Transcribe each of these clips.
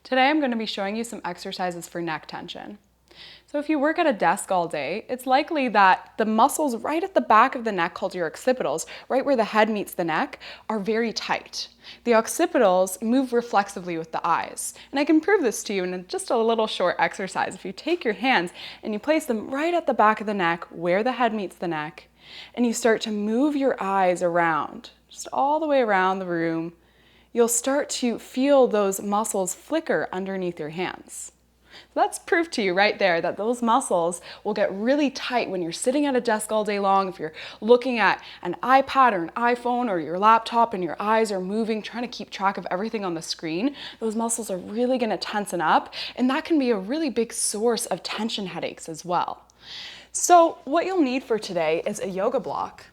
Today I'm going to be showing you some exercises for neck tension. So if you work at a desk all day, it's likely that the muscles right at the back of the neck, called your occipitals, right where the head meets the neck, are very tight. The occipitals move reflexively with the eyes. And I can prove this to you in just a little short exercise. If you take your hands and you place them right at the back of the neck, where the head meets the neck, and you start to move your eyes around, just all the way around the room, you'll start to feel those muscles flicker underneath your hands. So that's proof to you right there that those muscles will get really tight when you're sitting at a desk all day long. If you're looking at an iPad or an iPhone or your laptop and your eyes are moving, trying to keep track of everything on the screen, those muscles are really going to tensen up, and that can be a really big source of tension headaches as well. So what you'll need for today is a yoga block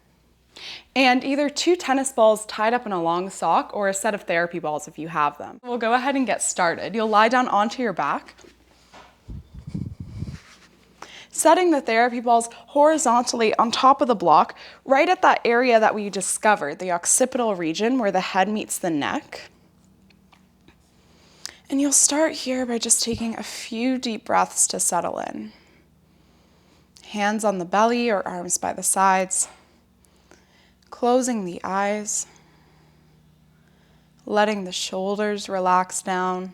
and either 2 tennis balls tied up in a long sock or a set of therapy balls if you have them. We'll go ahead and get started. You'll lie down onto your back, setting the therapy balls horizontally on top of the block, right at that area that we discovered, the occipital region where the head meets the neck. And you'll start here by just taking a few deep breaths to settle in. Hands on the belly or arms by the sides. Closing the eyes, letting the shoulders relax down.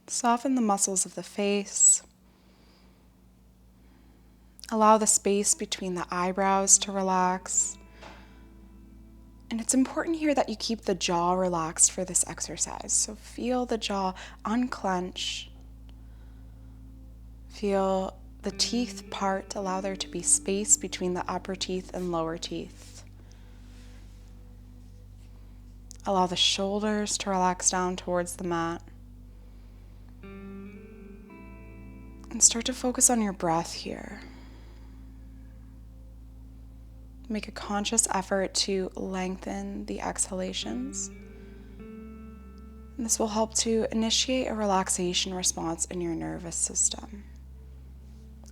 Soften the muscles of the face. Allow the space between the eyebrows to relax. And it's important here that you keep the jaw relaxed for this exercise. So feel the jaw unclench. Feel the teeth part, allow there to be space between the upper teeth and lower teeth. Allow the shoulders to relax down towards the mat. And start to focus on your breath here. Make a conscious effort to lengthen the exhalations. And this will help to initiate a relaxation response in your nervous system,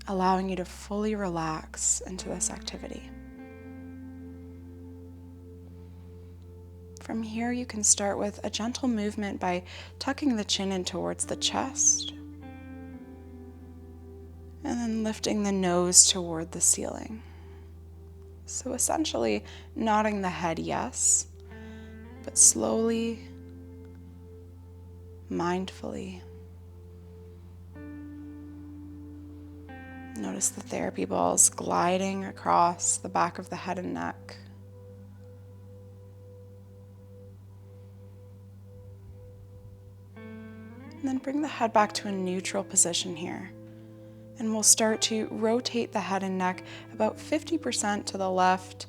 allowing you to fully relax into this activity. From here, you can start with a gentle movement by tucking the chin in towards the chest, and then lifting the nose toward the ceiling. So essentially, nodding the head yes, but slowly, mindfully. Notice the therapy balls gliding across the back of the head and neck. And then bring the head back to a neutral position here. And we'll start to rotate the head and neck about 50% to the left,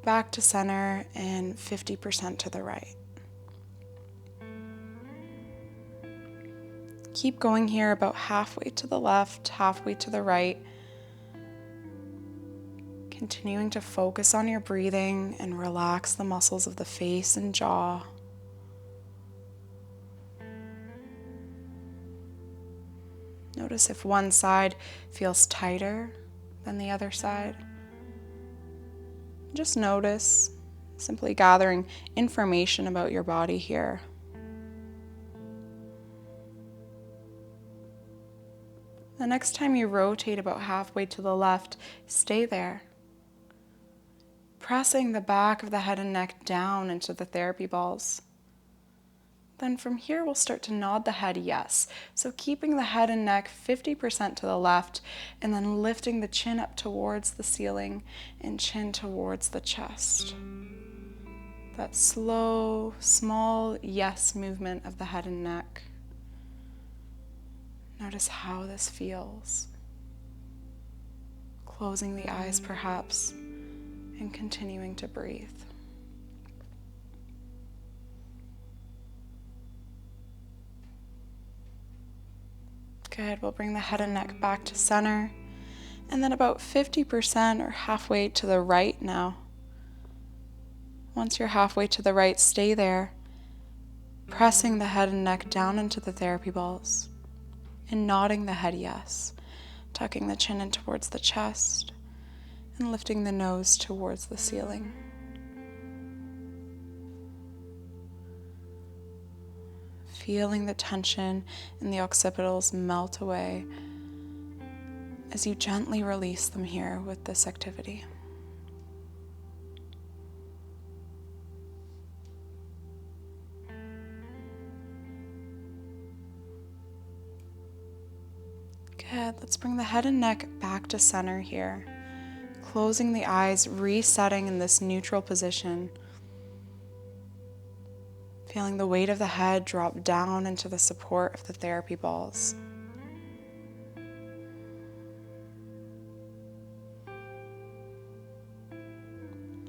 back to center, and 50% to the right. Keep going here about halfway to the left, halfway to the right. Continuing to focus on your breathing and relax the muscles of the face and jaw. Notice if one side feels tighter than the other side. Just notice, simply gathering information about your body here. The next time you rotate about halfway to the left, stay there, pressing the back of the head and neck down into the therapy balls. Then from here, we'll start to nod the head yes. So keeping the head and neck 50% to the left, and then lifting the chin up towards the ceiling and chin towards the chest. That slow, small yes movement of the head and neck. Notice how this feels. Closing the eyes perhaps, and continuing to breathe. Good, we'll bring the head and neck back to center, and then about 50% or halfway to the right now. Once you're halfway to the right, stay there, pressing the head and neck down into the therapy balls, and nodding the head yes, tucking the chin in towards the chest, and lifting the nose towards the ceiling. feeling the tension in the occipitals melt away as you gently release them here with this activity. Good. Let's bring the head and neck back to center here. Closing the eyes, resetting in this neutral position. Feeling the weight of the head drop down into the support of the therapy balls.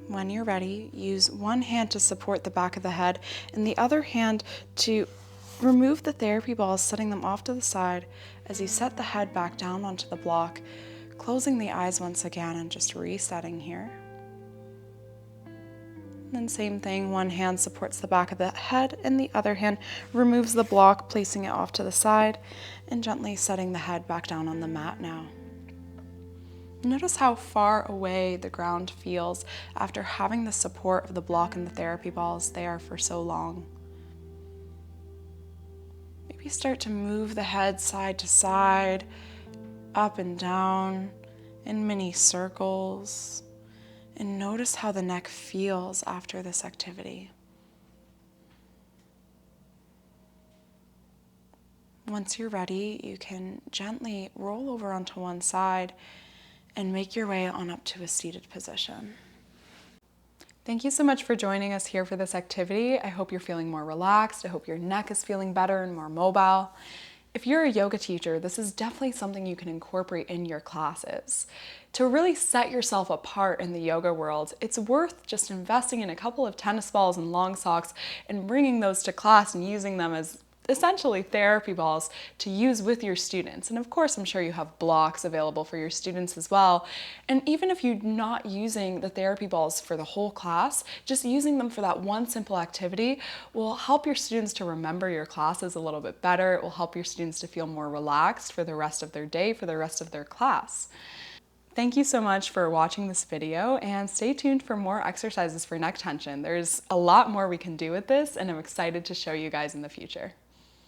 When you're ready, use one hand to support the back of the head and the other hand to remove the therapy balls, setting them off to the side as you set the head back down onto the block, closing the eyes once again and just resetting here. And then same thing, one hand supports the back of the head and the other hand removes the block, placing it off to the side and gently setting the head back down on the mat now. Notice how far away the ground feels after having the support of the block and the therapy balls there for so long. Maybe start to move the head side to side, up and down in mini circles, and notice how the neck feels after this activity. Once you're ready, you can gently roll over onto one side and make your way on up to a seated position. Thank you so much for joining us here for this activity. I hope you're feeling more relaxed. I hope your neck is feeling better and more mobile. If you're a yoga teacher, this is definitely something you can incorporate in your classes. To really set yourself apart in the yoga world, it's worth just investing in a couple of tennis balls and long socks and bringing those to class and using them as essentially therapy balls to use with your students. And of course, I'm sure you have blocks available for your students as well. And even if you're not using the therapy balls for the whole class, just using them for that one simple activity will help your students to remember your classes a little bit better. It will help your students to feel more relaxed for the rest of their day, for the rest of their class. Thank you so much for watching this video, and stay tuned for more exercises for neck tension. There's a lot more we can do with this, and I'm excited to show you guys in the future.